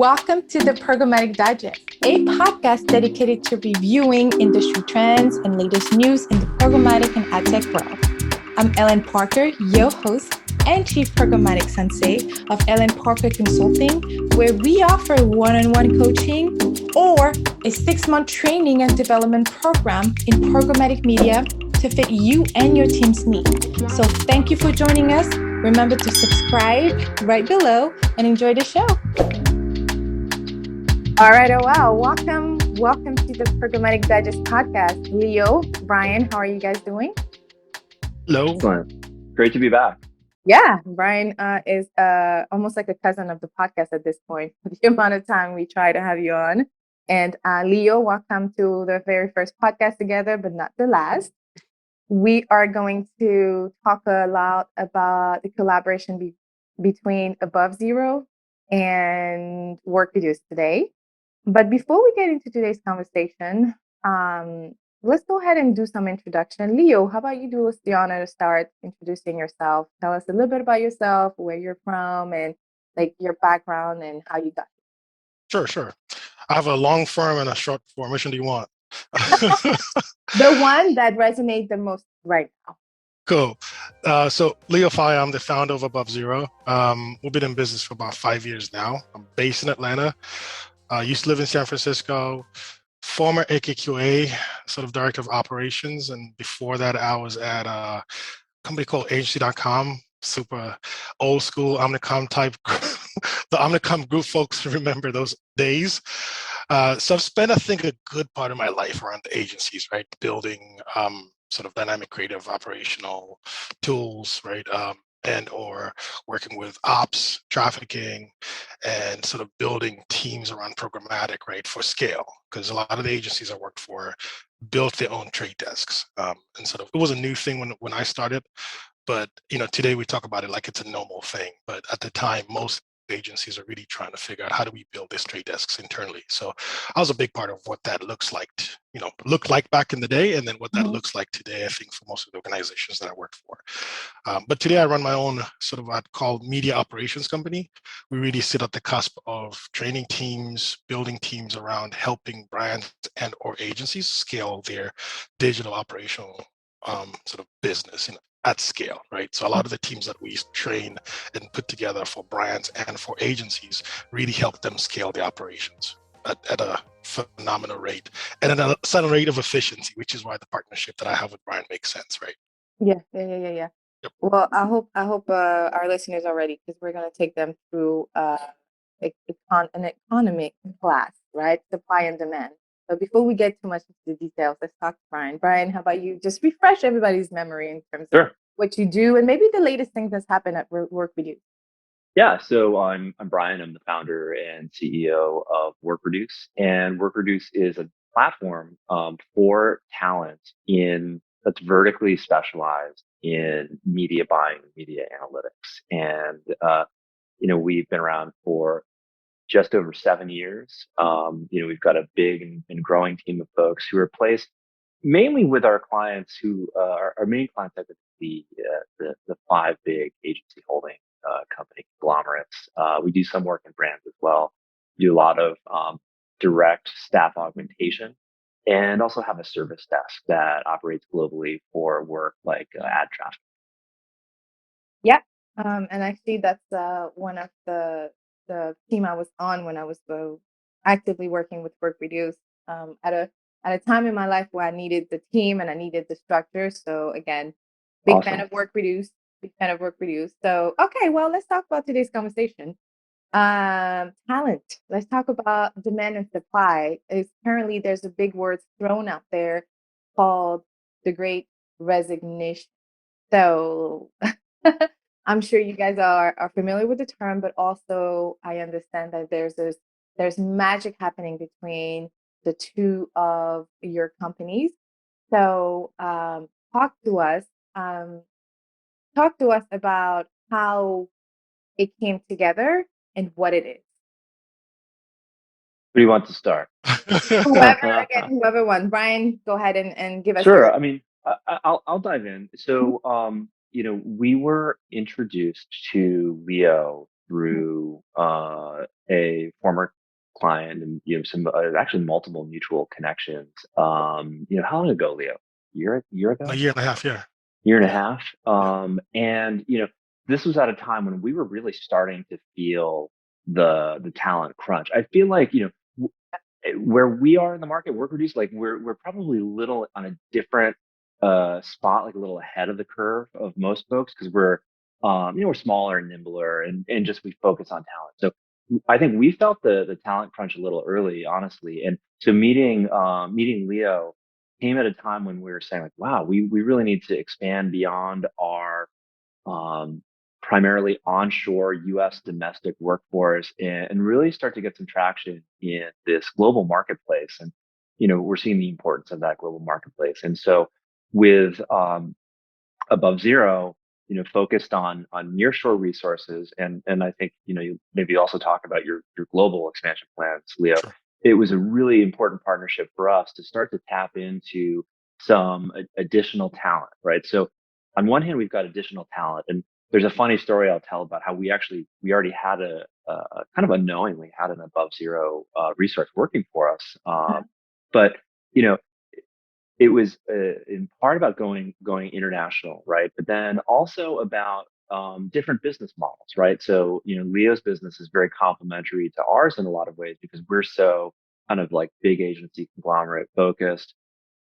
Welcome to the Programmatic Digest, a podcast dedicated to reviewing industry trends and latest news in the programmatic and ad tech world. I'm Helene Parker, your host and Chief Programmatic Sensei of Helene Parker Consulting, where we offer one-on-one coaching or a 6-month training and development program in programmatic media to fit you and your team's needs. So thank you for joining us. Remember to subscribe right below and enjoy the show. All right, wow. Welcome to the Programmatic Digest podcast. Leo, Brian, how are you guys doing? Hello. Excellent. Great to be back. Yeah, Brian is almost like a cousin of the podcast at this point, with the amount of time we try to have you on. And Leo, welcome to the very first podcast together, but not the last. We are going to talk a lot about the collaboration between Above Zero and WorkReduce today. But before we get into today's conversation, let's go ahead and do some introduction. Leo, how about you do us the honor to start introducing yourself? Tell us a little bit about yourself, where you're from, and like your background and how you got here. Sure. I have a long form and a short form. Which one do you want? The one that resonates the most right now. Cool. So Leo Faya, I'm the founder of Above Zero. We've been in business for about 5 years now. I'm based in Atlanta. Used to live in San Francisco. Former AKQA, sort of director of operations. And before that, I was at a company called agency.com, super old school Omnicom type. The Omnicom group folks remember those days. So I've spent, I think, a good part of my life around the agencies, right? Building sort of dynamic creative operational tools, right? And or working with ops, trafficking, and sort of building teams around programmatic, right, for scale. Because a lot of the agencies I worked for built their own trade desks. And sort of, it was a new thing when I started, but today we talk about it like it's a normal thing. But at the time, most agencies are really trying to figure out how do we build these trade desks internally. So I was a big part of what that looked like back in the day, and then what that looks like today, I think, for most of the organizations that I work for. But today I run my own sort of what I'd call media operations company. We really sit at the cusp of training teams, building teams around helping brands and or agencies scale their digital operational sort of business at scale, right? So a lot of the teams that we train and put together for brands and for agencies really help them scale the operations at a phenomenal rate and at a certain rate of efficiency, which is why the partnership that I have with Brian makes sense, right? Yeah. Yep. Well, I hope our listeners are ready, because we're going to take them through an economic class, right? Supply and demand. So before we get too much into the details, let's talk to Brian. Brian, how about you just refresh everybody's memory in terms of what you do and maybe the latest things that's happened at WorkReduce? Yeah, so I'm Brian. I'm the founder and CEO of WorkReduce, and WorkReduce is a platform for talent that's vertically specialized in media buying, media analytics, and we've been around for just over 7 years. We've got a big and growing team of folks who are placed mainly with our clients who our main clients are the 5 big agency holding company conglomerates. We do some work in brands as well. We do a lot of direct staff augmentation, and also have a service desk that operates globally for work like ad traffic. Yeah, and I see that's one of the team I was on when I was actively working with WorkReduce at a time in my life where I needed the team and I needed the structure. So again, big Awesome. fan of WorkReduce. So okay, well, let's talk about today's conversation. Talent. Let's talk about demand and supply. Currently there's a big word thrown out there called the Great Resignation. So I'm sure you guys are familiar with the term, but also I understand that there's magic happening between the two of your companies. So talk to us about how it came together and what it is. Who do you want to start? Whoever wants. Brian, go ahead and give us. Sure. I mean, I'll dive in. So, we were introduced to Leo through an a former client and some actually multiple mutual connections. How long ago, Leo? Year ago? A year and a half, yeah. Year and a half. And this was at a time when we were really starting to feel the talent crunch. I feel like where we are in the market, WorkReduce, like we're probably a little on a different spot, like a little ahead of the curve of most folks, because we're smaller and nimbler, and just we focus on talent. So I think we felt the talent crunch a little early, honestly. And so meeting Leo came at a time when we were saying like, wow, we really need to expand beyond our um, primarily onshore U.S. domestic workforce and really start to get some traction in this global marketplace. And we're seeing the importance of that global marketplace. And so with Above Zero, focused on nearshore resources, and I think you maybe also talk about your global expansion plans, Leo. Sure. It was a really important partnership for us to start to tap into some additional talent, right? So on one hand, we've got additional talent, and there's a funny story I'll tell about how we already had a kind of unknowingly had an Above Zero resource working for us, but you know it was in part about going international, right? But then also about different business models, right? So Leo's business is very complementary to ours in a lot of ways because we're so kind of like big agency conglomerate focused.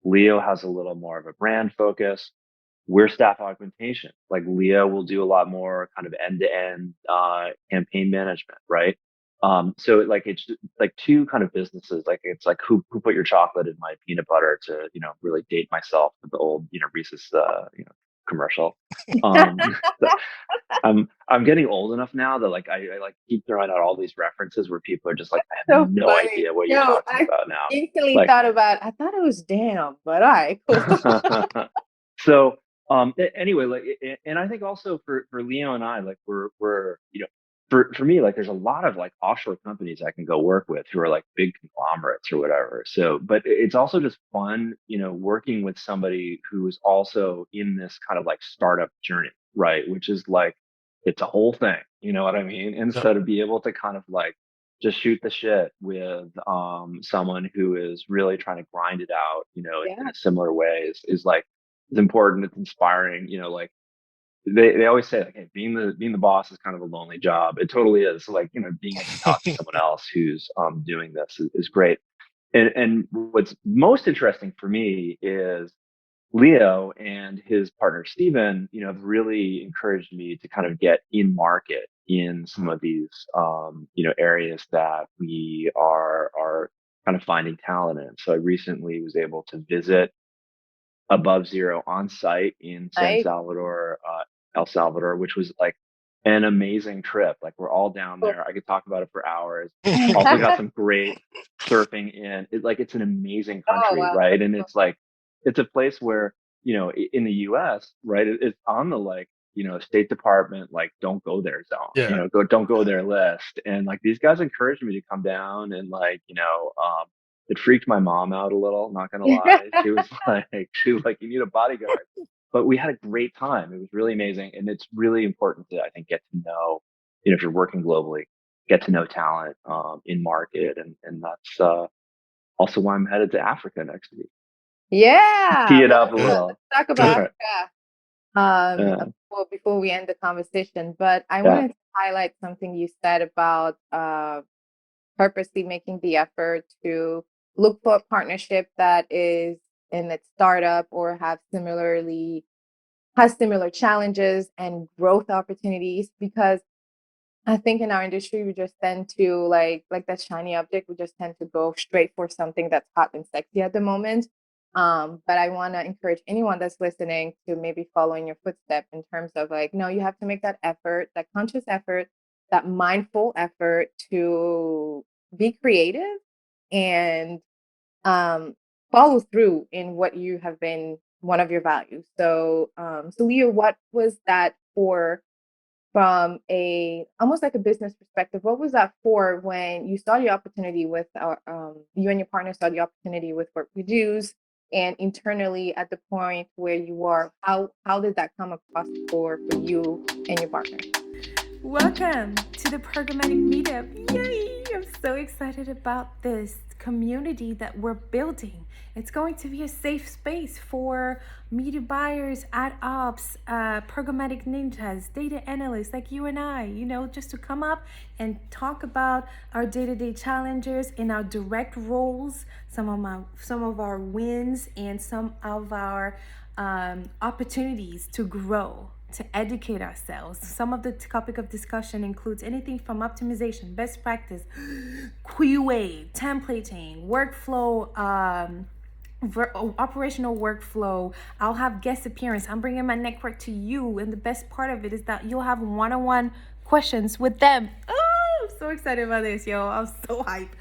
Leo has a little more of a brand focus. We're staff augmentation. Like Leo will do a lot more kind of end-to-end campaign management, right? So like it's like two kind of businesses. Like it's like who put your chocolate in my peanut butter to really date myself with the old Reese's commercial. So I'm getting old enough now that like I like keep throwing out all these references where people are just like, I have So no funny. idea what you're talking about now. Instantly Like, thought I thought it was damn, but all right, cool. So anyway, like, and I think also for Leo and I, like we're for me, like there's a lot of like offshore companies I can go work with who are like big conglomerates or whatever. So, but it's also just fun, working with somebody who is also in this kind of like startup journey, right? Which is like it's a whole thing, you know what I mean? And Yep. so to be able to kind of like just shoot the shit with someone who is really trying to grind it out, in a similar way is like it's important, it's inspiring, like they always say like, hey, being the boss is kind of a lonely job. It totally is. So, like, being able to talk to someone else who's doing this is great. And what's most interesting for me is Leo and his partner Steven, have really encouraged me to kind of get in market in some of these areas that we are kind of finding talent in. So I recently was able to visit Above Zero on site in Nice. El Salvador, which was like an amazing trip. Like we're all down there. I could talk about it for hours. Also got some great surfing in. It's an amazing country, wow. right? And it's like it's a place where in the U.S., right? It's on the like State Department like don't go there zone. Yeah. Don't go there list. And like these guys encouraged me to come down and like it freaked my mom out a little, not gonna lie. She was like, you need a bodyguard. But we had a great time. It was really amazing. And it's really important to, I think, get to know, if you're working globally, get to know talent in market. And that's also why I'm headed to Africa next week. Yeah. Tee it up a little. Let's talk about Africa before we end the conversation. But I wanted to highlight something you said about purposely making the effort to look for a partnership that is in its startup or has similar challenges and growth opportunities, because I think in our industry we just tend to like that shiny object. We just tend to go straight for something that's hot and sexy at the moment. But I want to encourage anyone that's listening to maybe follow in your footsteps in terms of like, no, you have to make that effort, that conscious effort, that mindful effort to be creative and follow through in what you have been one of your values. So, so Leo, what was that from almost like a business perspective? What was that for when you saw the opportunity with you and your partner saw the opportunity with WorkReduce, and internally at the point where you are, how did that come across for you and your partner? Welcome to the Programmatic Meetup. Yay! so excited about this community that we're building. It's going to be a safe space for media buyers, ad ops, programmatic ninjas, data analysts like you and I, just to come up and talk about our day-to-day challenges in our direct roles, some of our wins, and some of our opportunities to grow, to educate ourselves. Some of the topic of discussion includes anything from optimization, best practice, QA, templating, workflow, operational workflow. I'll have guest appearance. I'm bringing my network to you, and the best part of it is that you'll have one-on-one questions with them. Oh, I'm so excited about this, yo. I'm so hyped.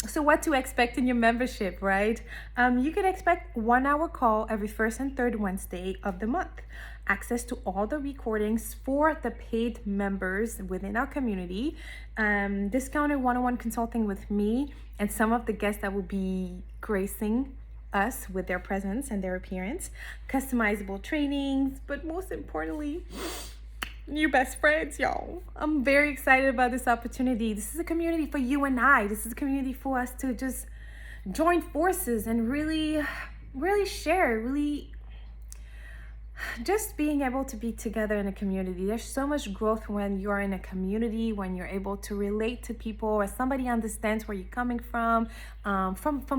So what to expect in your membership, right? You can expect 1 hour call every first and third Wednesday of the month. Access to all the recordings for the paid members within our community. Discounted one-on-one consulting with me and some of the guests that will be gracing us with their presence and their appearance. Customizable trainings, but most importantly, new best friends, y'all. I'm very excited about this opportunity. This is a community for you and I. This is a community for us to just join forces and really share, really just being able to be together in a community. There's so much growth when you're in a community, when you're able to relate to people, or somebody understands where you're coming from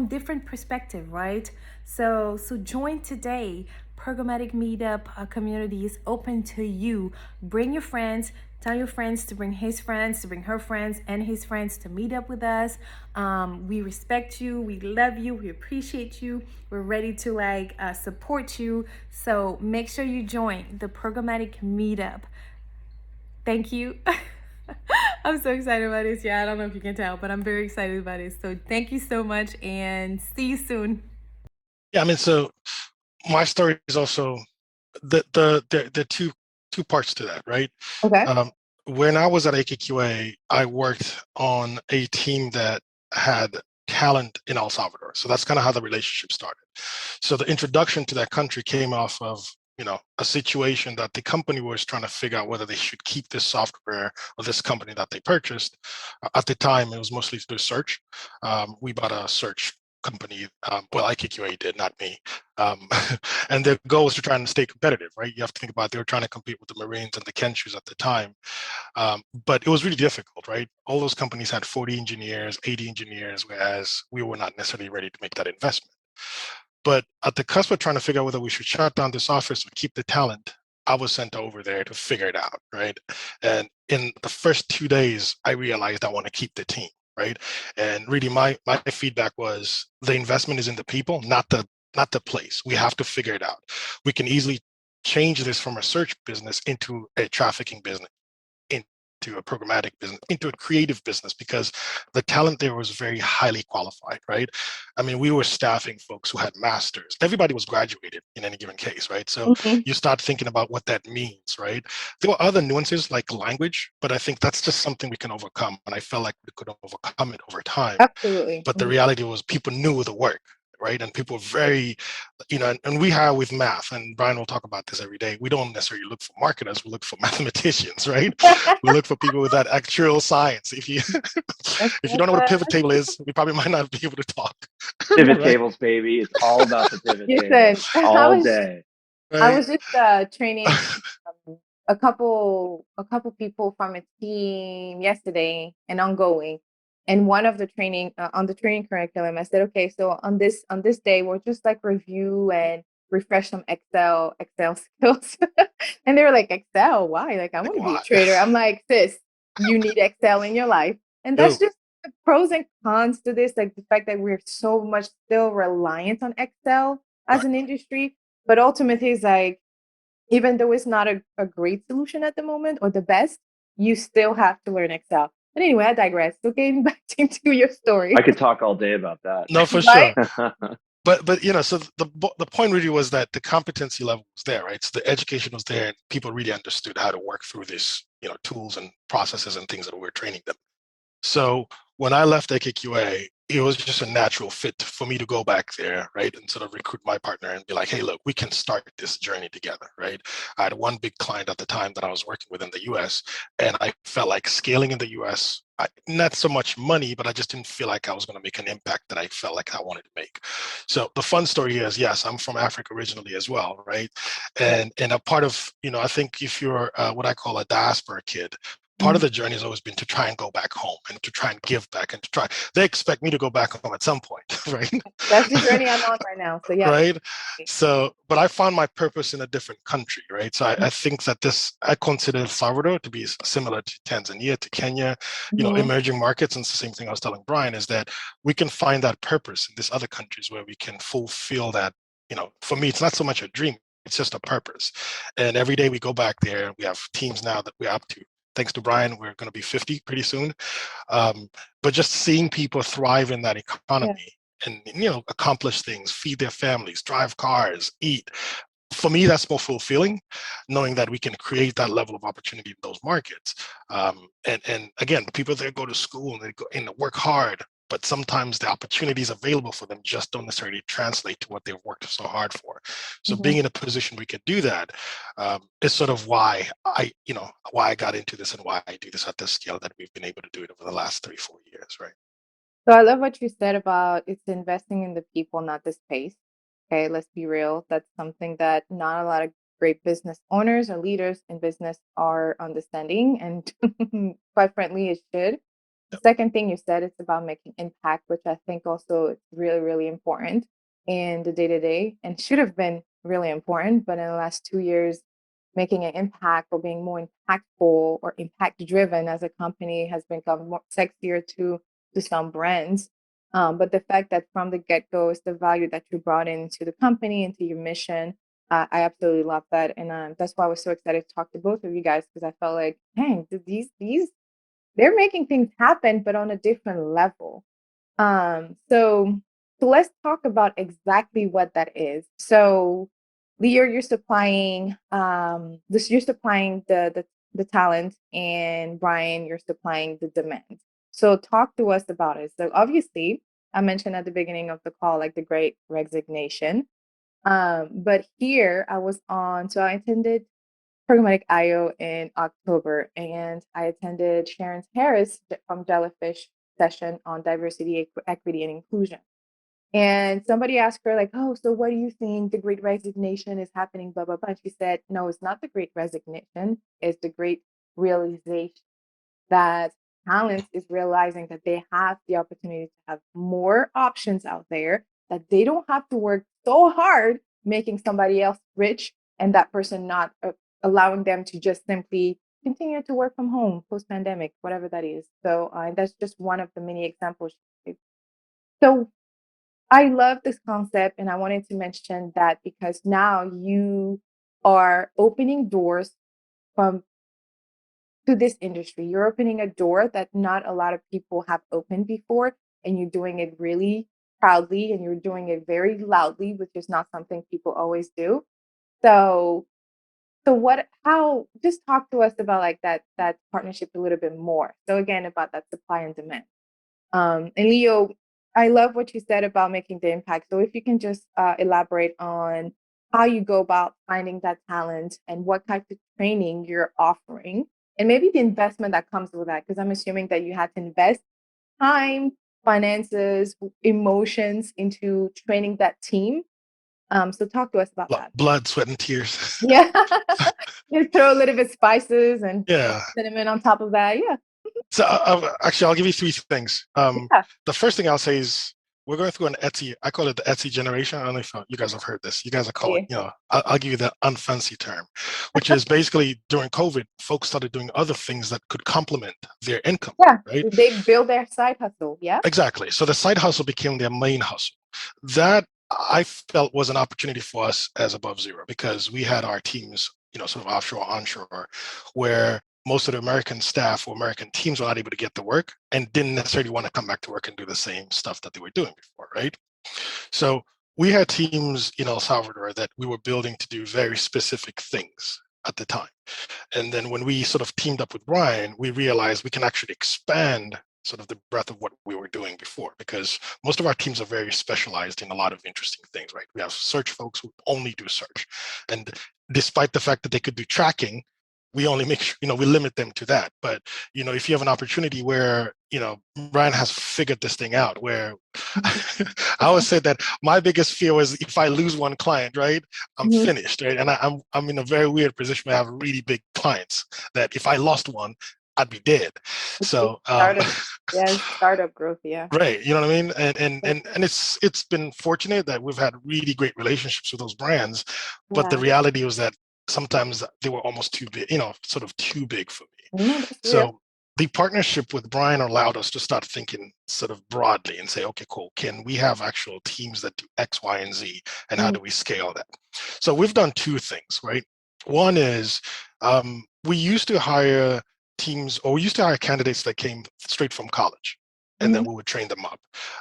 different perspective, right? So join today. Programmatic Meetup community is open to you. Bring your friends. Tell your friends to bring his friends, to bring her friends and his friends to meet up with us. We respect you. We love you. We appreciate you. We're ready to support you. So make sure you join the Programmatic Meetup. Thank you. I'm so excited about this. Yeah, I don't know if you can tell, but I'm very excited about it. So thank you so much and see you soon. Yeah, I mean, so my story is also the two parts to that, right? Okay. When I was at AKQA, I worked on a team that had talent in El Salvador. So that's kind of how the relationship started. So the introduction to that country came off of a situation that the company was trying to figure out whether they should keep this software or this company that they purchased. At the time, it was mostly through search. We bought a search company. Well, IKQA did, not me. And their goal was to try and stay competitive, right? You have to think about they were trying to compete with the Marines and the Kenshus at the time. But it was really difficult, right? All those companies had 40 engineers, 80 engineers, whereas we were not necessarily ready to make that investment. But at the cusp of trying to figure out whether we should shut down this office or keep the talent, I was sent over there to figure it out, right? And in the first 2 days, I realized I want to keep the team, right? And really, my feedback was the investment is in the people, not the place. We have to figure it out. We can easily change this from a search business into a trafficking business, into a programmatic business, into a creative business, because the talent there was very highly qualified, right? I mean, we were staffing folks who had masters. Everybody was graduated in any given case, right? So you start thinking about what that means, right? There were other nuances like language, but I think that's just something we can overcome. And I felt like we could overcome it over time. Absolutely. But the reality was people knew the work, right? And people were very, and we hire with math, and Brian will talk about this every day. We don't necessarily look for marketers, we look for mathematicians, right? We look for people with that actual science. If you don't know what a pivot table is, we probably might not be able to talk. Pivot tables, baby. It's all about the pivot tables all day. Right? I was just training a couple people from a team yesterday and ongoing. And one of the training on the training curriculum, I said, okay, so on this day, we'll just review and refresh some Excel skills. And they were like, Excel, why? Like, I want to be a trader. I'm like, sis, you need Excel in your life. And that's just the pros and cons to this, like the fact that we're so much still reliant on Excel as an industry. But ultimately, it's like, even though it's not a great solution at the moment or the best, you still have to learn Excel. But anyway, I digress. So getting back into your story. I could talk all day about that. No, for sure. But so the point really was that the competency level was there, right? So the education was there, and people really understood how to work through this, tools and processes and things that we were training them. So when I left AKQA, it was just a natural fit for me to go back there, right? And sort of recruit my partner and be like, hey, look, we can start this journey together, right? I had one big client at the time that I was working with in the US, and I felt like scaling in the US not so much money, but I just didn't feel like I was going to make an impact that I felt like I wanted to make. So the fun story is, yes, I'm from Africa originally as well, right? And a part of, I think if you're what I call a diaspora kid, part of the journey has always been to try and go back home and to try and give back and to try. They expect me to go back home at some point, right? That's the journey I'm on right now. So yeah. Right. So, but I found my purpose in a different country, right? So I think that I consider El Salvador to be similar to Tanzania, to Kenya, emerging markets. And it's the same thing I was telling Brian, is that we can find that purpose in these other countries where we can fulfill that. For me, it's not so much a dream, it's just a purpose. And every day we go back there, we have teams now that we're up to. Thanks to Brian, we're going to be 50 pretty soon. But just seeing people thrive in that economy and accomplish things, feed their families, drive cars, eat. For me, that's more fulfilling, knowing that we can create that level of opportunity in those markets. And again, people there go to school and they go and work hard, but sometimes the opportunities available for them just don't necessarily translate to what they've worked so hard for. So being in a position we could do that is sort of why I got into this and why I do this at this scale that we've been able to do it over the last 3-4 years, right? So I love what you said about it's investing in the people, not the space. Okay, let's be real. That's something that not a lot of great business owners or leaders in business are understanding, and quite frankly, it should. The second thing you said, it's about making impact, which I think also is really, really important in the day to day and should have been really important. But in the last 2 years, making an impact or being more impactful or impact driven as a company has become more sexier to some brands. But the fact that from the get go is the value that you brought into the company, into your mission, I absolutely love that. And that's why I was so excited to talk to both of you guys, because I felt like, dang, these they're making things happen, but on a different level. So let's talk about exactly what that is. So, Leo, you're supplying you're supplying the talent, and Brian, you're supplying the demand. So talk to us about it. So obviously, I mentioned at the beginning of the call, like the Great Resignation. But here I was on, so I attended Programmatic IO in October, and I attended Sharon Harris from Jellyfish session on diversity, equity, and inclusion. And somebody asked her, like, oh, so what do you think the Great Resignation is happening, blah, blah, blah. And she said, no, it's not the Great Resignation, it's the Great Realization, that talent is realizing that they have the opportunity to have more options out there, that they don't have to work so hard making somebody else rich, and that person not allowing them to just simply continue to work from home post pandemic, whatever that is. So that's just one of the many examples. So I love this concept, and I wanted to mention that because now you are opening doors from to this industry. You're opening a door that not a lot of people have opened before, and you're doing it really proudly, and you're doing it very loudly, which is not something people always do. So, how, just talk to us about like that partnership a little bit more. So again, about that supply and demand. And Leo, I love what you said about making the impact. So if you can just elaborate on how you go about finding that talent and what type of training you're offering, and maybe the investment that comes with that, because I'm assuming that you had to invest time, finances, emotions into training that team. So talk to us about that. Blood, sweat, and tears. Yeah. You throw a little bit of spices and Yeah. cinnamon on top of that. Yeah. So actually, I'll give you 3 things. Yeah. The first thing I'll say is we're going through an Etsy. I call it the Etsy generation. I don't know if you guys have heard this. You guys are calling, I'll give you the unfancy term, which is basically during COVID, folks started doing other things that could complement their income. Yeah. Right. They build their side hustle. Yeah. Exactly. So the side hustle became their main hustle. That I felt was an opportunity for us as Above Zero, because we had our teams, sort of offshore, onshore, where most of the American staff or American teams were not able to get to work and didn't necessarily want to come back to work and do the same stuff that they were doing before, right? So we had teams in El Salvador that we were building to do very specific things at the time. And then when we sort of teamed up with Brian, we realized we can actually expand sort of the breadth of what we were doing before, because most of our teams are very specialized in a lot of interesting things, right? We have search folks who only do search. And despite the fact that they could do tracking, we only make sure, we limit them to that. But, if you have an opportunity where, Brian has figured this thing out where I always said that my biggest fear was if I lose one client, right, I'm Mhm. finished, right? And I'm in a very weird position where I have really big clients that if I lost one, I'd be dead. So, Startup growth, yeah. right, you know what I mean? And it's been fortunate that we've had really great relationships with those brands, but the Yeah. reality was that sometimes they were almost too big, sort of too big for me. No, that's real. So the partnership with Brian allowed us to start thinking sort of broadly and say, okay, cool, can we have actual teams that do X, Y, and Z, and how do we scale that? So we've done two things, right? One is we used to hire teams, or we used to hire candidates that came straight from college, and then we would train them up.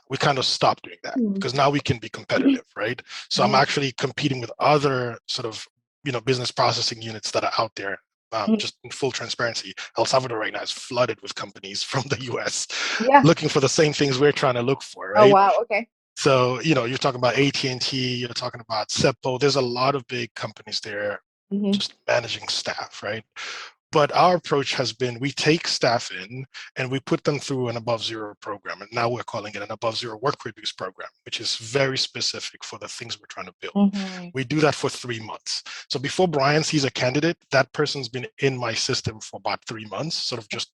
We kind of stopped doing that because now we can be competitive, right? So I'm actually competing with other sort of business processing units that are out there. Just in full transparency, El Salvador right now is flooded with companies from the US Yeah. looking for the same things we're trying to look for, Oh right? wow. Okay. So, you're talking about AT&T, you're talking about Seppo. There's a lot of big companies there just managing staff, right? But our approach has been we take staff in and we put them through an above zero program. And now we're calling it an above zero WorkReduce program, which is very specific for the things we're trying to build. We do that for 3 months. So before Brian sees a candidate, that person's been in my system for about 3 months, sort of just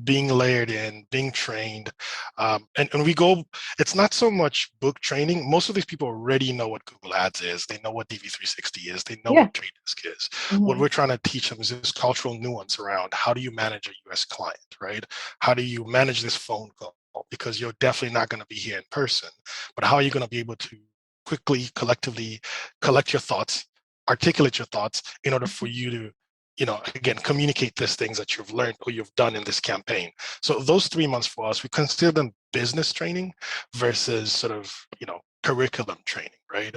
being layered in, being trained. And we go, it's not so much book training. Most of these people already know what Google Ads is. They know what DV360 is. They know what Trade Desk is. What we're trying to teach them is this cultural nuance around how do you manage a US client, right? How do you manage this phone call? Because you're definitely not going to be here in person, but how are you going to be able to quickly, collectively collect your thoughts, articulate your thoughts in order for you to again, communicate these things that you've learned or you've done in this campaign. So those 3 months for us, we consider them business training versus sort of, curriculum training, right?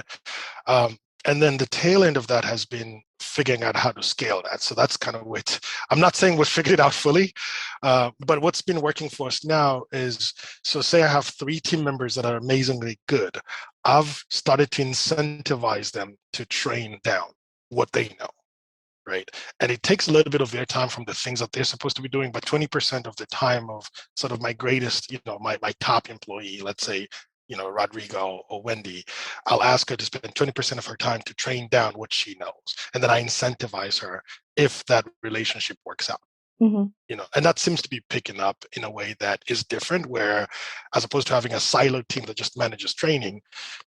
And then the tail end of that has been figuring out how to scale that. So that's kind of what I'm not saying we've figured it out fully, but what's been working for us now is, so say I have 3 team members that are amazingly good. I've started to incentivize them to train down what they know. Right. And it takes a little bit of their time from the things that they're supposed to be doing, but 20% of the time of sort of my greatest, my top employee, let's say, Rodrigo or Wendy, I'll ask her to spend 20% of her time to train down what she knows. And then I incentivize her if that relationship works out. And that seems to be picking up in a way that is different, where as opposed to having a siloed team that just manages training,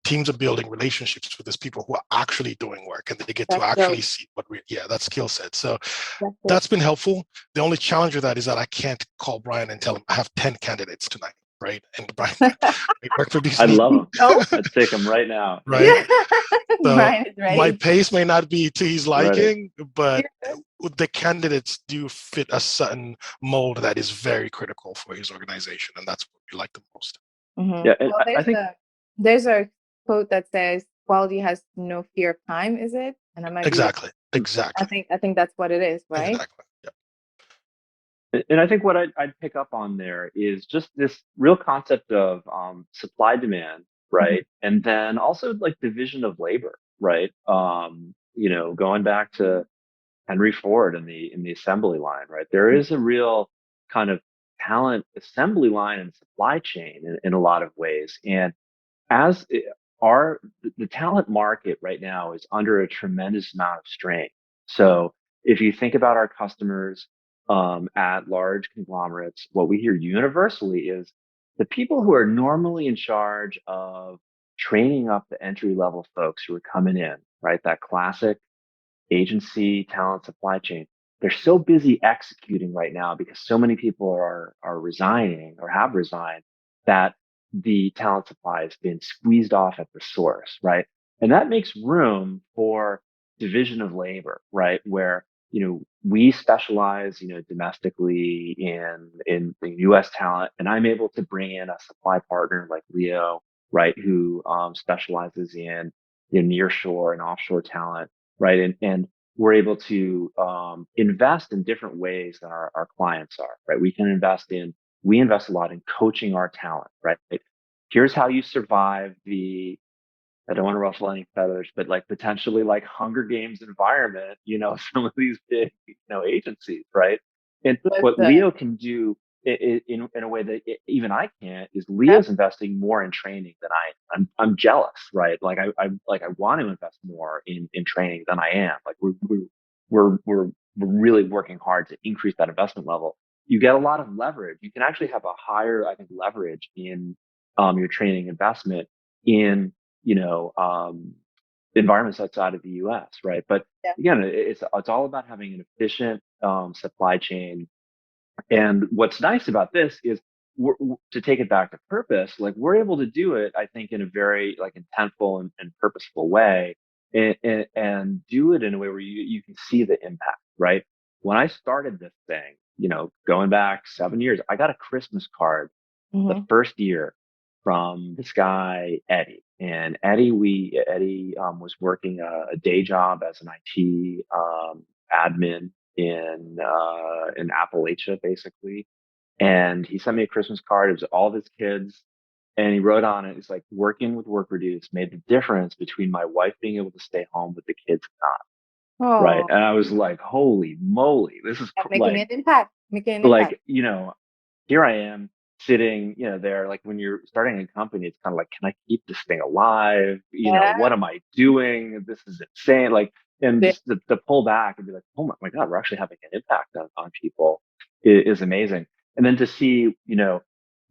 teams are building relationships with these people who are actually doing work, and they get to actually see that skill set. So that's been helpful. The only challenge with that is that I can't call Brian and tell him I have 10 candidates tonight, right? And Brian, work for these I'd love them. Oh. I'd take them right now. Right. So Brian is ready. my pace may not be to his liking, but Yeah. the candidates do fit a certain mold that is very critical for his organization, and that's what we like the most. Yeah, and Well, I think there's a quote that says quality has no fear of time. Is it? And I might Exactly. I think that's what it is, right? Exactly. And I think what I'd pick up on there is just this real concept of supply demand, right? And then also like division of labor, right? Going back to Henry Ford and the assembly line, right? There is a real kind of talent assembly line and supply chain in a lot of ways. And as it- our the talent market right now is under a tremendous amount of strain. So if you think about our customers at large conglomerates, what we hear universally is the people who are normally in charge of training up the entry level folks who are coming in, right? That classic agency talent supply chain. They're so busy executing right now because so many people are resigning or have resigned that the talent supply has been squeezed off at the source, right? And that makes room for division of labor, right? Where, we specialize, domestically in the US talent, and I'm able to bring in a supply partner like Leo, right? Who specializes in nearshore and offshore talent, right? And we're able to invest in different ways than our clients are, right? We invest a lot in coaching our talent, right? Here's how you survive the I don't want to ruffle any feathers, but like potentially like Hunger Games environment, some of these big, agencies, right? And what Listen, Leo can do in a way that even I can't is yeah. Leo's investing more in training than I am. I'm jealous, right? Like I want to invest more in training than I am. Like we're really working hard to increase that investment level. You get a lot of leverage. You can actually have a higher, I think, leverage in your training investment in you know, environments outside of the US, right? But Yeah. again, it's all about having an efficient supply chain. And what's nice about this is to take it back to purpose, like we're able to do it, I think, in a very like intentful and purposeful way, and do it in a way where you can see the impact, right? When I started this thing, going back 7 years, I got a Christmas card the Hmm. first year from this guy Eddie. And Eddie was working a day job as an IT admin in Appalachia, basically. And he sent me a Christmas card. It was all of his kids, and he wrote on it, "It's like working with WorkReduce made the difference between my wife being able to stay home with the kids and not." Right? Oh, And I was like, "Holy moly, this is yeah, making an impact, making an impact. you know, here I am sitting, there, like when you're starting a company, it's kind of like, can I keep this thing alive? Yeah. What am I doing? This is insane." Like, and Yeah. just to pull back and be like, oh my God, we're actually having an impact on people is amazing. And then to see,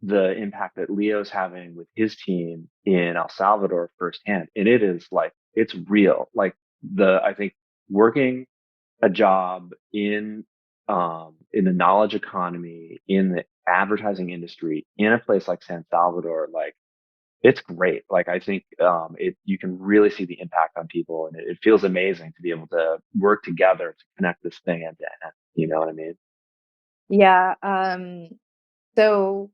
the impact that Leo's having with his team in El Salvador firsthand. And it is like, it's real. Like I think working a job in the knowledge economy, in the advertising industry, in a place like San Salvador, like it's great. Like I think you can really see the impact on people, and it feels amazing to be able to work together to connect this thing end to end. You know what I mean? Yeah. So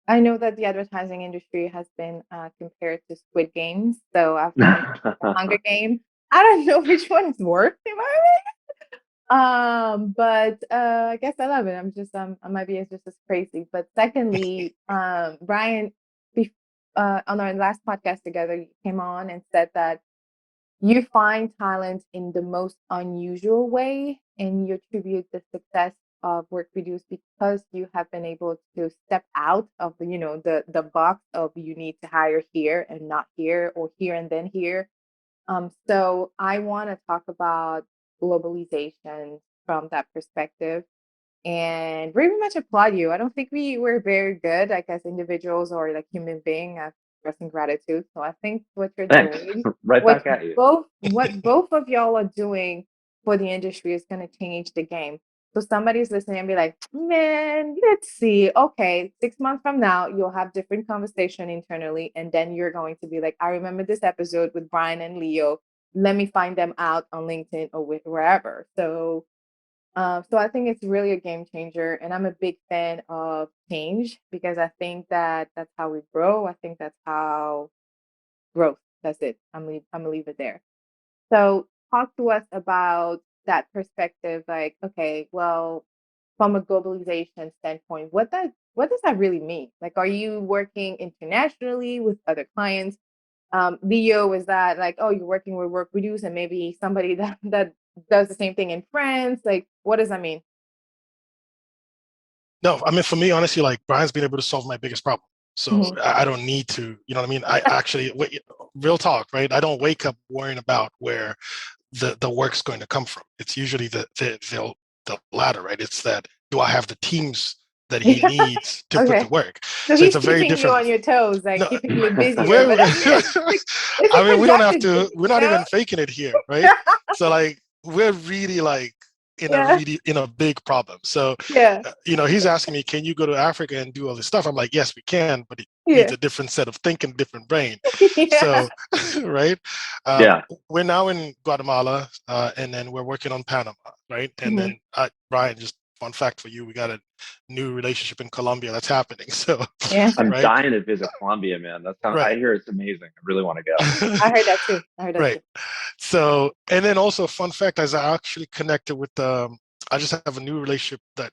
I know that the advertising industry has been compared to Squid Games. So I've been the Hunger Game. I don't know which one is worse, in my but I guess I love it. I might be just as crazy. But secondly, Brian, on our last podcast together, you came on and said that you find talent in the most unusual way, and you attribute the success of WorkReduce because you have been able to step out of the box of you need to hire here and not here, or here and then here. So I want to talk about globalization from that perspective and very much applaud you. I don't think we were very good, like as individuals or like human being, at expressing gratitude. So I think what you're Thanks. doing, Right back at you. what both of y'all are doing for the industry is going to change the game. So somebody's listening and be like, man, let's see. Okay, 6 months from now, you'll have different conversation internally, and then you're going to be like, I remember this episode with Brian and Leo. Let me find them out on LinkedIn or wherever. So I think it's really a game changer, and I'm a big fan of change because I think that that's how we grow. I think that's how growth. That's it. I'm gonna leave it there. So talk to us about that perspective. Like, okay, well, from a globalization standpoint, what does that really mean? Like, are you working internationally with other clients? Leo, is that like, oh, you're working with WorkReduce and maybe somebody that does the same thing in France? Like, what does that mean? No, I mean, for me, honestly, like Brian's been able to solve my biggest problem. So Mhm. I don't need to, you know what I mean? I actually, real talk, right? I don't wake up worrying about where the work's going to come from. It's usually the latter, right? It's that, do I have the teams that he Yeah. needs to put the Okay. work? So So it's he's a very keeping you different. on your toes, like No, keeping you busier. we're, But that's good. It's I a mean, we don't have productive to. thing, We're you not know? even faking it here, right? So like, we're really like Yeah. in a big problem. So, Yeah. he's asking me, can you go to Africa and do all this stuff? I'm like, yes, we can, but it needs Yeah. a different set of thinking, different brain. Yeah. So, right? Um, Yeah. we're now in Guatemala, and then we're working on Panama, right? And Mhm. then Brian, just fun fact for you, we got a new relationship in Colombia that's happening. So, Yeah. I'm right, dying to visit Colombia, man. I right. hear it's amazing. I really want to go. I heard that too. I heard that Right. too. So, and then also fun fact is I actually connected with I just have a new relationship that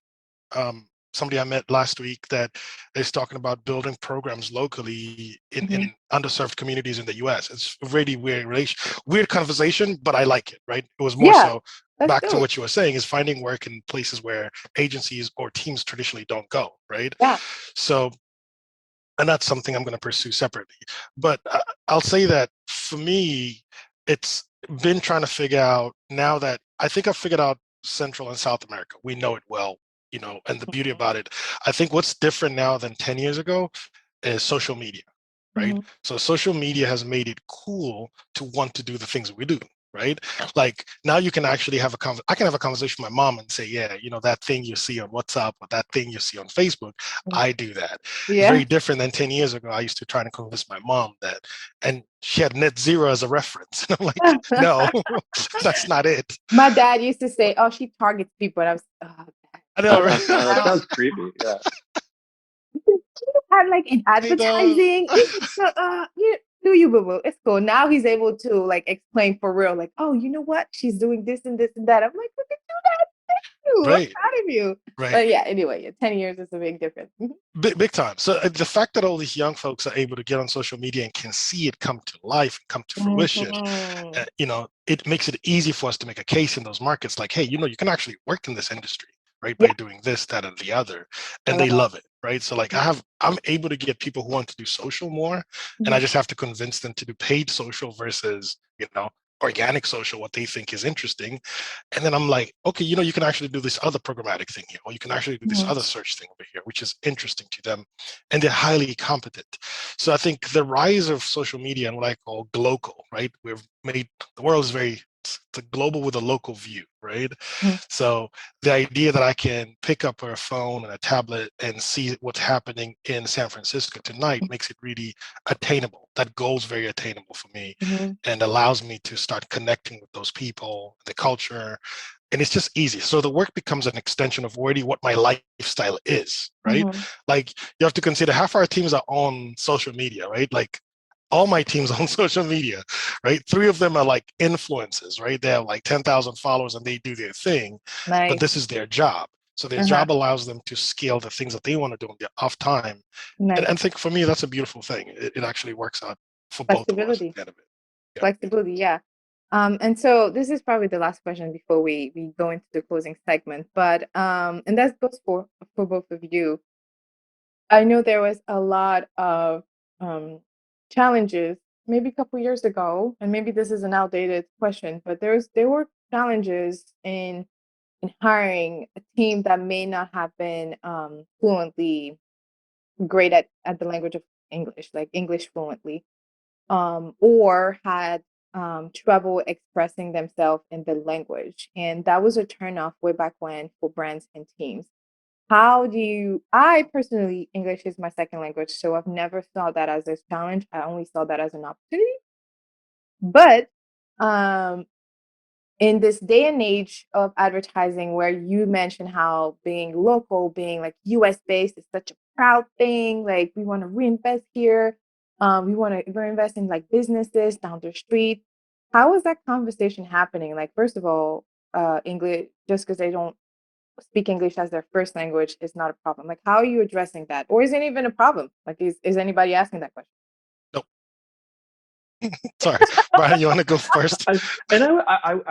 somebody I met last week that is talking about building programs locally in underserved communities in the US. It's a really weird conversation, but I like it, right? It was more Yeah, so that's back to dope. what you were saying, is finding work in places where agencies or teams traditionally don't go, right? Yeah. So, and that's something I'm going to pursue separately. But I'll say that for me, it's been trying to figure out, now that I think I've figured out Central and South America. We know it well, and the beauty about it, I think what's different now than 10 years ago is social media, right? Mm-hmm. So social media has made it cool to want to do the things we do, right? Like now you can actually I can have a conversation with my mom and say, yeah, that thing you see on WhatsApp or that thing you see on Facebook, I do that. It's Yeah. very different than 10 years ago. I used to try to convince my mom that, and she had net zero as a reference. And I'm like, no, that's not it. My dad used to say, "Oh, she targets people," and I was, "Oh, I know, right? That sounds creepy. Yeah. had like in I know. advertising. Do you, boo boo? It's cool." Now he's able to like explain for real, like, "Oh, you know what? She's doing this and this and that." I'm like, "Look at you! I'm Right, proud of you." right. But yeah, anyway, 10 years is a big difference. Big time. So the fact that all these young folks are able to get on social media and can see it come to life and come to fruition, Mhm. it makes it easy for us to make a case in those markets. Like, hey, you can actually work in this industry, right, Yeah, by doing this, that, and the other, I and love they love it, right? So like, I'm able to get people who want to do social more, and I it. just have to convince them to do paid social versus, organic social, what they think is interesting. And then I'm like, okay, you can actually do this other programmatic thing here, or you can actually do this Mhm. other search thing over here, which is interesting to them. And they're highly competent. So I think the rise of social media and what I call global, right? The world is it's a global with a local view, right? Mhm. So the idea that I can pick up a phone and a tablet and see what's happening in San Francisco tonight makes it really attainable. That goal is very attainable for me, Mhm. and allows me to start connecting with those people, the culture, and it's just easy. So the work becomes an extension of already what my lifestyle is, right? Mhm. Like you have to consider half our teams are on social media, right? Like all my teams on social media, right? 3 of them are like influencers, right? They have like 10,000 followers and they do their thing, but Nice. this is their job. So their Uh-huh. job allows them to scale the things that they want to do on their off time. And Nice. I think for me, that's a beautiful thing. It actually works out for both of us at Flexibility. the end of it. Yeah. Flexibility, yeah. And so this is probably the last question before we go into the closing segment. But and that goes for both of you. I know there was a lot of challenges maybe a couple years ago, and maybe this is an outdated question, but there were challenges in hiring a team that may not have been fluently great at the language of English, like English fluently, or had trouble expressing themselves in the language. And that was a turnoff way back when for brands and teams. I personally, English is my second language, so I've never saw that as a challenge. I only saw that as an opportunity. But um, in this day and age of advertising, where you mentioned how being local, being like US based is such a proud thing, like we want to reinvest here, we want to reinvest in like businesses down the street. How is that conversation happening? Like, first of all, English, just because they don't speak English as their first language is not a problem. Like, how are you addressing that? Or is it even a problem? Like, is anybody asking that question? Nope. Sorry, Brian, you want to go first? I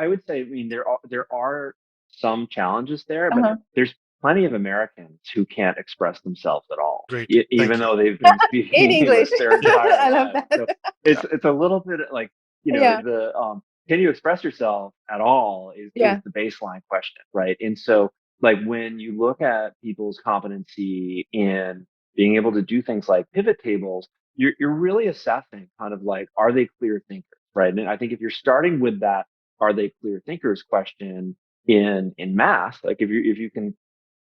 would say, I mean, there are some challenges there, but Uh-huh. there's plenty of Americans who can't express themselves at all, Great. even Thank you. though they've been In speaking English. English their Yeah. entire I love lives. that. So Yeah. it's a little bit like, Yeah. the can you express yourself at all is Yeah. the baseline question, right? And so like when you look at people's competency in being able to do things like pivot tables, you're really assessing kind of like, are they clear thinkers? Right. And I think if you're starting with that, are they clear thinkers question in math, like if you can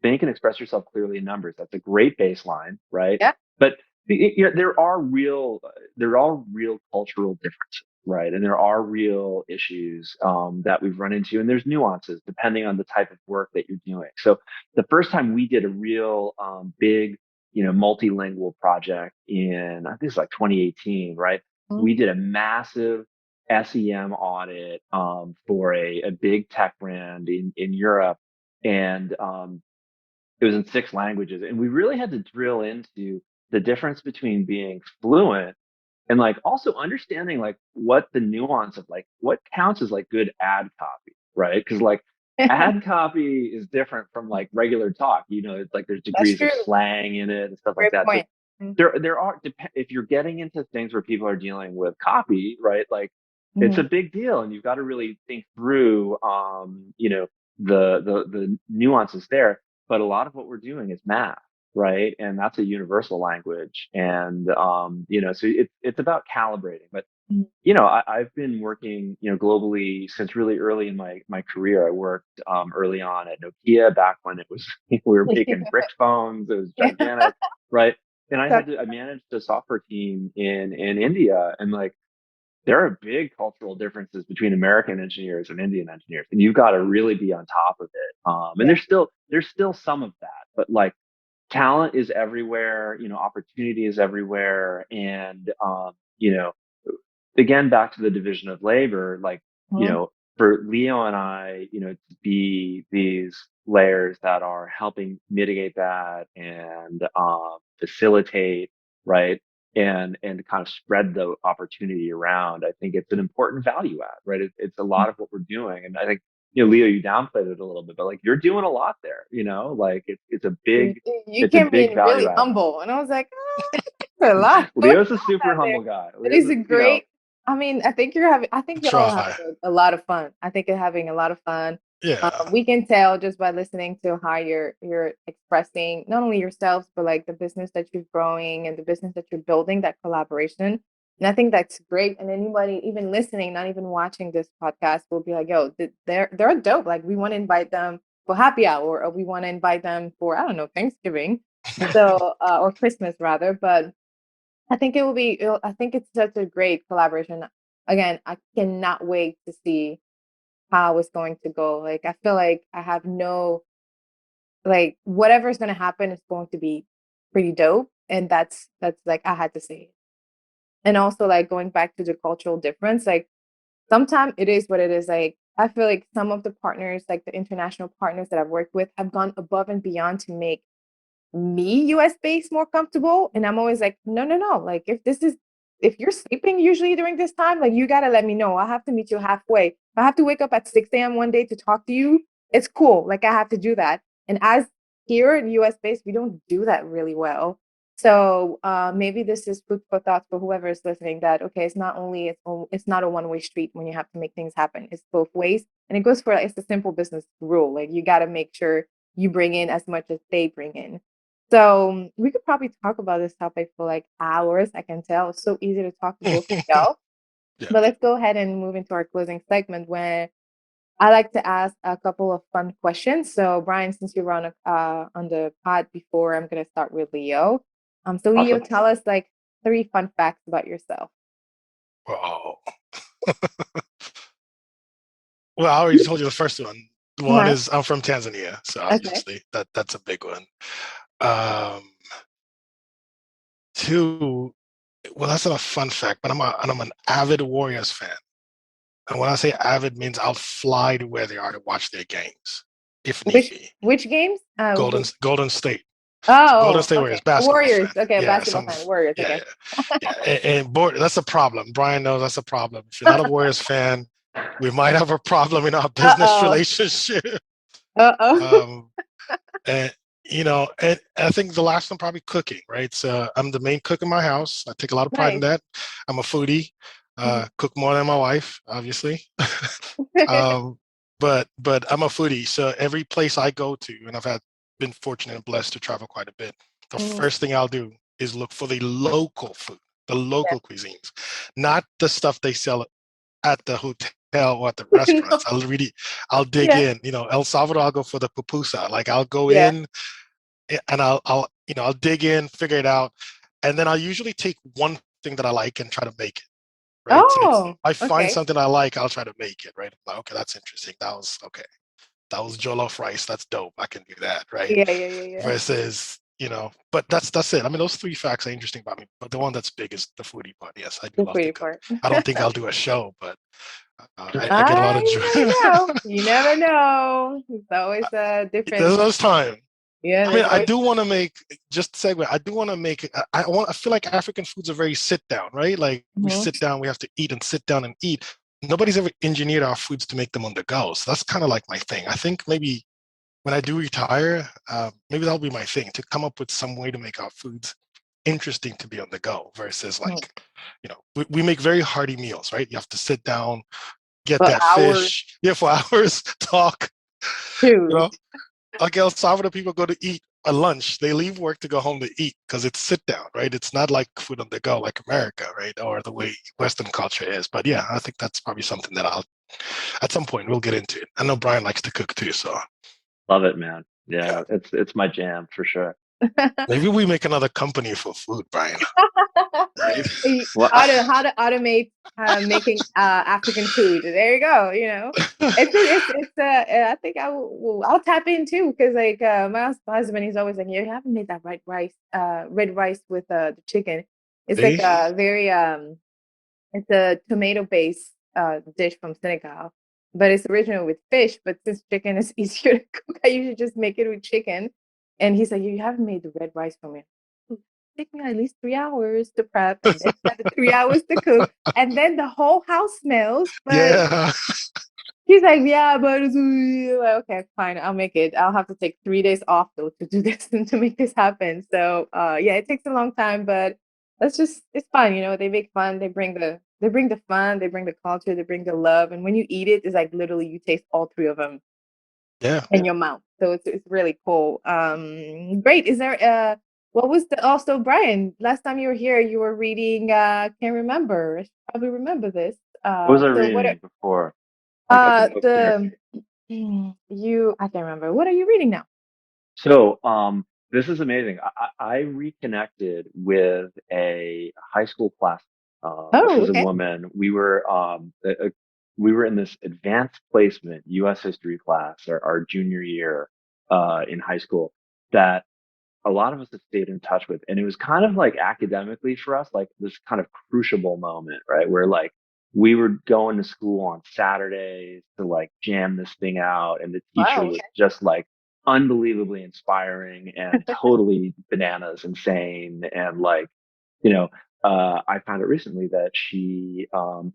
think and express yourself clearly in numbers, that's a great baseline, right? Yeah. But there are real cultural differences, right? And there are real issues that we've run into, and there's nuances depending on the type of work that you're doing. So the first time we did a real big, multilingual project in, I think it's like 2018, right? Mhm. We did a massive SEM audit for a big tech brand in Europe, and it was in 6 languages. And we really had to drill into the difference between being fluent and like also understanding like what the nuance of like what counts as like good ad copy, right? Because like ad copy is different from like regular talk. It's like there's That's degrees of true. slang in it and stuff like Great that. So point. Mhm. there are, if you're getting into things where people are dealing with copy, right? Like it's a big deal, and you've got to really think through, the nuances there. But a lot of what we're doing is math, right? And that's a universal language, and so it's about calibrating. But Mhm. I've been working, globally since really early in my career. I worked early on at Nokia back when it was we were making brick phones. It was Yeah. gigantic, right? And So I managed a software team in India, and like there are big cultural differences between American engineers and Indian engineers, and you've got to really be on top of it. And yeah. there's still some of that, but like talent is everywhere, opportunity is everywhere, and again, back to the division of labor, like, Mhm. for Leo and I, to be these layers that are helping mitigate that and facilitate, right? And kind of spread the opportunity around. I think it's an important value add, right? It's a lot of what we're doing. And I think, Leo, you downplayed it a little bit, but like you're doing a lot there, like it's a You big, you it's a came big in value really add. humble, and I was like, there's a lot going Leo's a on super out there. humble guy. It Leo's, is a great. I mean, I think you're all Try. having a lot of fun. I think you're having a lot of fun. Yeah. We can tell just by listening to how you're expressing not only yourselves, but like the business that you're growing and the business that you're building, that collaboration. And I think that's great. And anybody even listening, not even watching this podcast, will be like, yo, they're dope. Like we want to invite them for happy hour, or we want to invite them for, I don't know, Thanksgiving. So or Christmas rather. But I think I think it's such a great collaboration. Again, I cannot wait to see how it's going to go. Like, I feel like I have no, like, whatever's going to happen is going to be pretty dope. And that's like, I had to say it. And also, like, going back to the cultural difference, like, sometimes it is what it is. Like, I feel like some of the partners, like the international partners that I've worked with, have gone above and beyond to make me US based more comfortable. And I'm always like, no, no, no. Like if you're sleeping usually during this time, like you gotta let me know. I have to meet you halfway. If I have to wake up at 6 a.m. one day to talk to you, it's cool. Like I have to do that. And as here in US based, we don't do that really well. So maybe this is food for thought for whoever is listening, that okay, it's not a one-way street when you have to make things happen. It's both ways. And it goes for, it's a simple business rule. Like you gotta make sure you bring in as much as they bring in. So we could probably talk about this topic for like hours. I can tell it's so easy to talk to both of y'all. Yeah. But let's go ahead and move into our closing segment, where I like to ask a couple of fun questions. So Brian, since you were on the pod before, I'm gonna start with Leo. So Leo, Awesome. tell us like 3 fun facts about yourself. Oh. Well, I already told you the first one. One Uh-huh. is I'm from Tanzania, so Okay. obviously that's a big one. Um, Two, well, that's not a fun fact, but I'm an avid Warriors fan. And when I say avid, means I'll fly to where they are to watch their games, if need Which be. which games? Golden State. Golden Oh, State Warriors, okay. basketball Warriors. fan. Okay, Yeah, basketball fan. Warriors. yeah, Okay. yeah. And boy, that's a problem. Brian knows that's a problem. If you're not a Warriors fan, we might have a problem in our business Uh-oh. relationship. Uh-oh. Um, and and I think the last one probably cooking, right? So I'm the main cook in my house. I take a lot of pride in Nice. that. I'm a foodie. Mhm. Cook more than my wife, obviously. um, but I'm a foodie, so every place I go to, and been fortunate and blessed to travel quite a bit. The Mhm. first thing I'll do is look for the local food, the Yeah. local cuisines, not the stuff they sell at the hotel or at the restaurants. No. I'll dig Yeah. in. El Salvador, I'll go for the pupusa. Like I'll go Yeah. in and I'll dig in, figure it out, and then I'll usually take one thing that I like and try to make it. Right. So if Oh, I find okay. something I like, I'll try to make it. Right. I'm like, okay, that's interesting. That was okay. That was jollof rice. That's dope. I can do that. Right. Yeah, yeah, yeah, yeah. Versus, but that's it. I mean, those 3 facts are interesting about me, but the one that's big is the foodie part. Yes, I do The love to pretty cook. part. I don't think I'll do a show, but I get a lot Ah, of joy. you never know. You never know. It's always a There's different. those time. Yeah, I mean, there's I always do want to make just segue. I do want to make. I feel like African foods are very sit down, right? Like we Mhm. sit down, we have to eat and sit down and eat. Nobody's ever engineered our foods to make them on the go. So that's kind of like my thing. I think maybe when I do retire, maybe that'll be my thing to come up with some way to make our foods interesting to be on the go versus Mhm. like, we make very hearty meals, right? You have to sit down, get for that hours fish, yeah, for hours, talk, you too. know. Like El Salvador people go to eat a lunch. They leave work to go home to eat because it's sit down, right? It's not like food on the go like America, right? Or the way Western culture is. But yeah, I think that's probably something that I'll at some point we'll get into it. I know Brian likes to cook too, so Love it, man. yeah. Yeah, it's my jam for sure. Maybe we make another company for food, Brian. Right? Well, How to automate making African food. There you go. I think I'll tap in too because like my husband he's always like you haven't made that red rice with the chicken. It's like See? a very it's a tomato based dish from Senegal, but it's original with fish. But since chicken is easier to cook, I usually just make it with chicken. And he's like, you haven't made the red rice for me. Take me at least 3 hours to prep, and then another 3 hours to cook, and then the whole house smells. But Yeah. he's like, yeah, but it's like, okay, fine, I'll make it. I'll have to take 3 days off though to do this and to make this happen. So yeah, it takes a long time, but it's fun, they make fun, they bring the fun, they bring the culture, they bring the love. And when you eat it, it's like literally you taste all three of them Yeah. in your mouth. So it's really cool. Great. Is there what was the also Brian, last time you were here, you were reading can't remember. I should probably remember this. what was I So what reading before? I got some are books here. the you I can't remember. What are you reading now? So, this is amazing. I reconnected with a high school class. This Oh, is a okay. woman. We were in this advanced placement U.S. history class, our junior year, in high school. That a lot of us have stayed in touch with. And it was kind of like academically for us, like this kind of crucible moment, right? Where like we were going to school on Saturdays to like jam this thing out. And the teacher Wow, was just like unbelievably inspiring and totally bananas insane. And like, you know, I found out recently that she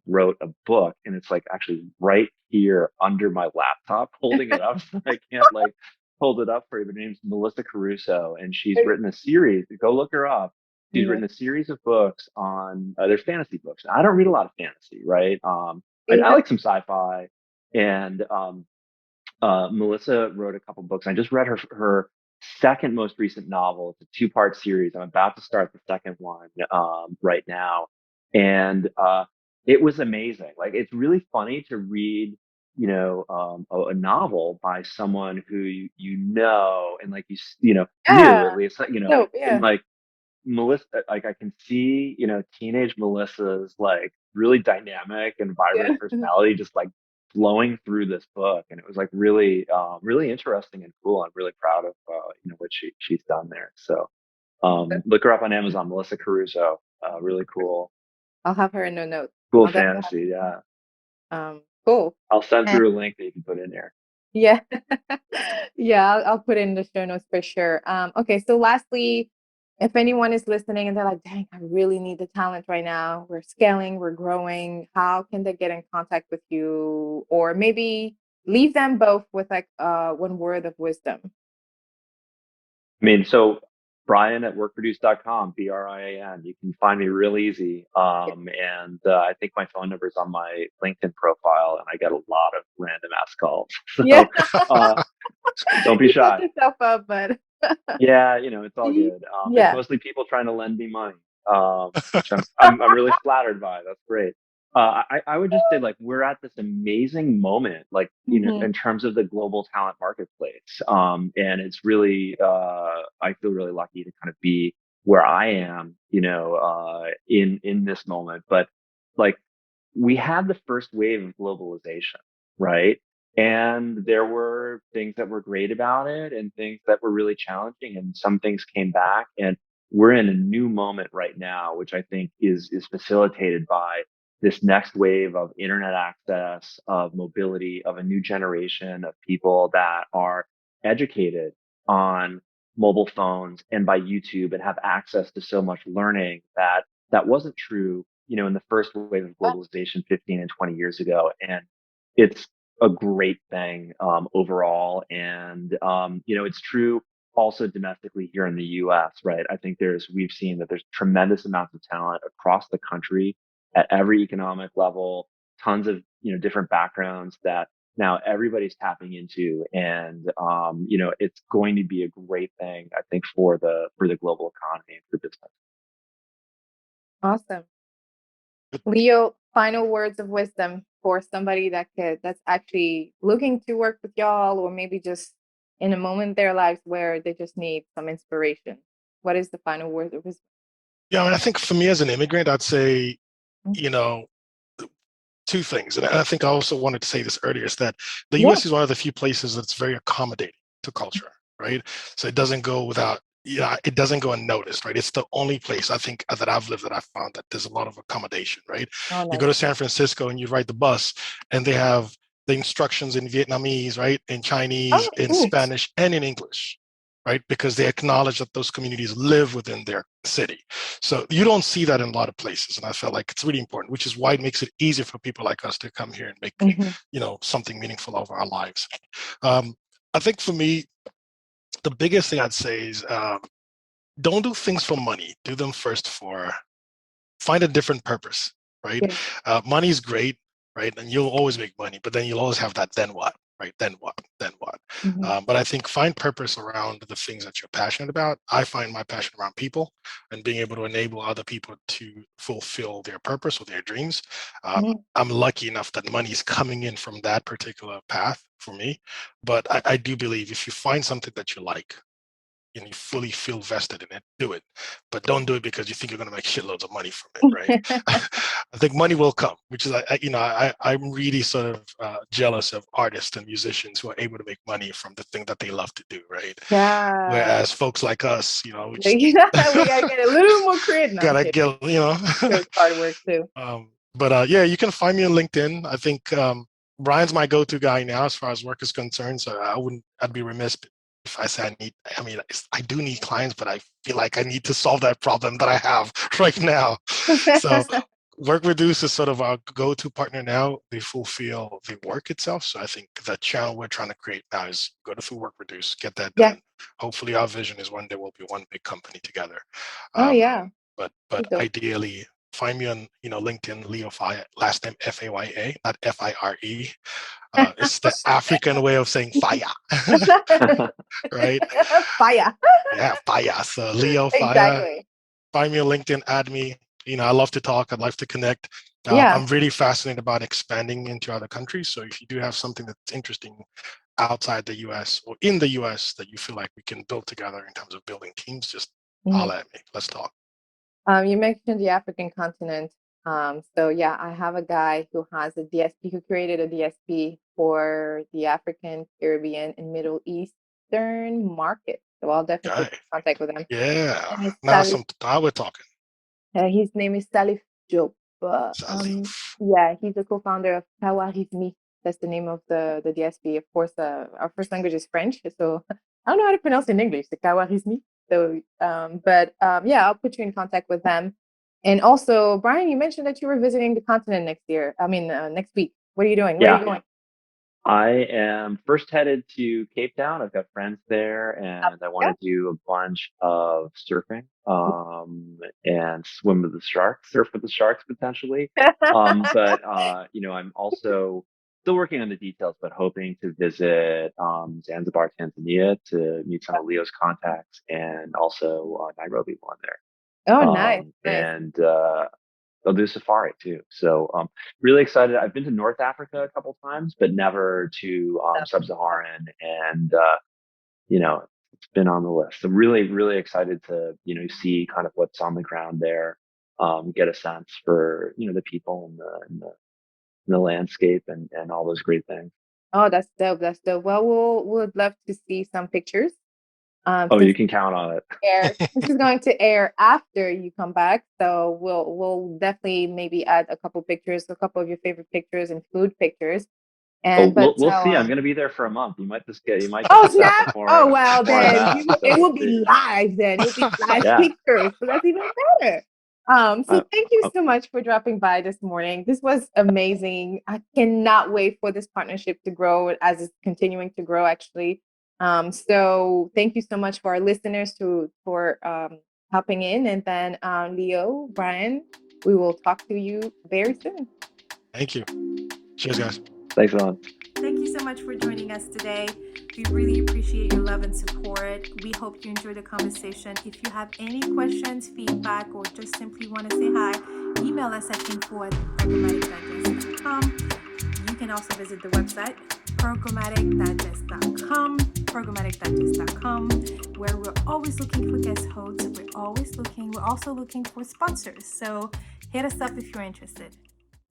wrote a book and it's like actually right here under my laptop, holding it up. So I can't like hold it up for you. Her name's Melissa Caruso, and she's okay. written a series. Go look her up. She's Yeah. written a series of books on. There's fantasy books. I don't read a lot of fantasy, right? I Yeah. like some sci-fi, and Melissa wrote a couple books. I just read her second most recent novel. It's a two-part series. I'm about to start the second one right now, and it was amazing. Like it's really funny to read, a novel by someone who you know and like knew Yeah. at least, Dope. and Yeah. like Melissa, like I can see, teenage Melissa's like really dynamic and vibrant Yeah. personality just like flowing through this book. And it was like really, really interesting and cool. I'm really proud of, what she's done there. So, look her up on Amazon, Melissa Caruso. Really cool, I'll have her in the notes. cool I'll definitely fantasy. Yeah. cool. I'll send And through a link that you can put in there. yeah. Yeah, I'll put it in the show notes for sure. Okay, so lastly, if anyone is listening and they're like, dang, I really need the talent right now. We're scaling, we're growing. How can they get in contact with you? Or maybe leave them both with like one word of wisdom. I mean, so Brian at workreduce.com, Brian. You can find me real easy. And I think my phone number is on my LinkedIn profile, and I get a lot of random ass calls. Yeah. So uh, don't be You set shy. yourself up, but Yeah, it's all good. It's yeah. mostly people trying to lend me money, which I'm really flattered by. That's great. I would just say like we're at this amazing moment, like Mhm. in terms of the global talent marketplace, and it's really I feel really lucky to kind of be where I am, in this moment. But like we had the first wave of globalization, right? And there were things that were great about it and things that were really challenging, and some things came back. And we're in a new moment right now, which I think is facilitated by this next wave of internet access, of mobility, of a new generation of people that are educated on mobile phones and by YouTube and have access to so much learning that wasn't true, in the first wave of globalization 15 and 20 years ago. And it's a great thing overall. And, it's true also domestically here in the US, right? I think we've seen that there's tremendous amounts of talent across the country at every economic level, tons of, different backgrounds that now everybody's tapping into. And, it's going to be a great thing, I think, for the global economy and for business. Awesome. Leo, final words of wisdom for somebody that's actually looking to work with y'all, or maybe just in a moment in their lives where they just need some inspiration. What is the final word of wisdom? Yeah, I mean, I think for me as an immigrant, I'd say, you know, two things. And I think I also wanted to say this earlier, is that the Yeah. US is one of the few places that's very accommodating to culture, right? So it doesn't go without, it doesn't go unnoticed, right? It's the only place I think that I've lived that I've found that there's a lot of accommodation, right? Oh, You nice. go to San Francisco and you ride the bus and they have the instructions in Vietnamese, right? In Chinese, in cool. Spanish, and in English, right? Because they acknowledge that those communities live within their city. So you don't see that in a lot of places. And I felt like it's really important, which is why it makes it easier for people like us to come here and make, something meaningful of our lives. I think for me, the biggest thing I'd say is don't do things for money. Do them first find a different purpose, right? Yeah. Money is great, right? And you'll always make money, but then you'll always have that then what, right? Then what? Then what? But I think find purpose around the things that you're passionate about. I find my passion around people and being able to enable other people to fulfill their purpose or their dreams. I'm lucky enough that money is coming in from that particular path for me. But I do believe if you find something that you like, and you fully feel vested in it, do it. But don't do it because you think you're going to make shitloads of money from it, right? I think money will come, which is, I'm really sort of jealous of artists and musicians who are able to make money from the thing that they love to do, right? Yeah. Whereas folks like us, we gotta get a little more creative. Gotta get, It's hard work too. But yeah, you can find me on LinkedIn. I think Brian's my go-to guy now as far as work is concerned. So I'd be remiss if I say I do need clients, but I feel like I need to solve that problem that I have right now. So WorkReduce is sort of our go-to partner now. They fulfill the work itself. So I think the channel we're trying to create now is go through WorkReduce, get that done. Hopefully our vision is one day we'll be one big company together. But ideally, find me on LinkedIn, Leo Faya, last name Faya, not Fire. It's the African way of saying Faya, right? Faya. Yeah, Faya. So Leo Faya. Exactly. Find me on LinkedIn, add me. I love to talk. I'd love to connect. I'm really fascinated about expanding into other countries. So if you do have something that's interesting outside the US or in the US that you feel like we can build together in terms of building teams, just holler at me. Let's talk. You mentioned the African continent. So yeah, I have a guy who has a DSP, who created a DSP for the African, Caribbean, and Middle Eastern market. So I'll definitely put in contact with him. Yeah. Now we're talking. His name is Salif Job. Yeah, he's the co-founder of Kawarizmi. That's the name of the DSP. Of course, our first language is French, so I don't know how to pronounce it in English. The Kawarizmi. So, yeah, I'll put you in contact with them. And also, Brian, you mentioned that you were visiting the continent next year. Next week. What are you doing? Where are you going? I am first headed to Cape Town. I've got friends there, and I want to do a bunch of surfing, and swim with the sharks, surf with the sharks potentially. But I'm also still working on the details, but hoping to visit Zanzibar, Tanzania, to meet some of Leo's contacts, and also Nairobi while I'm there. Oh, nice. And they'll do safari too. So really excited. I've been to North Africa a couple times, but never to Sub-Saharan. And, it's been on the list. So really, really excited to, see kind of what's on the ground there, get a sense for, the people and the landscape and all those great things. Oh, that's dope. That's dope. Well, we'd love to see some pictures. You can count on it. This is going to air after you come back, so we'll definitely maybe add a couple of your favorite pictures and food pictures. And but we'll see. I'm going to be there for a month. You might just get oh set up snap! before Oh well, before I'm then out. it So will we'll be see. live. Then it will be live Yeah. pictures, so that's even better. So Uh, thank you uh, so much for dropping by this morning. This was amazing. I cannot wait for this partnership to grow as it's continuing to grow. Actually, so thank you so much for our listeners for hopping in, and then Leo, Brian, we will talk to you very soon. Thank you. Cheers, guys. Thanks, Alan. Thank you so much for joining us today. We really appreciate your love and support. We hope you enjoyed the conversation. If you have any questions, feedback, or just simply want to say hi, email us at info@programmaticdigest.com. You can also visit the website programmaticdigest.com, where we're always looking for guest hosts. We're also looking for sponsors. So hit us up if you're interested.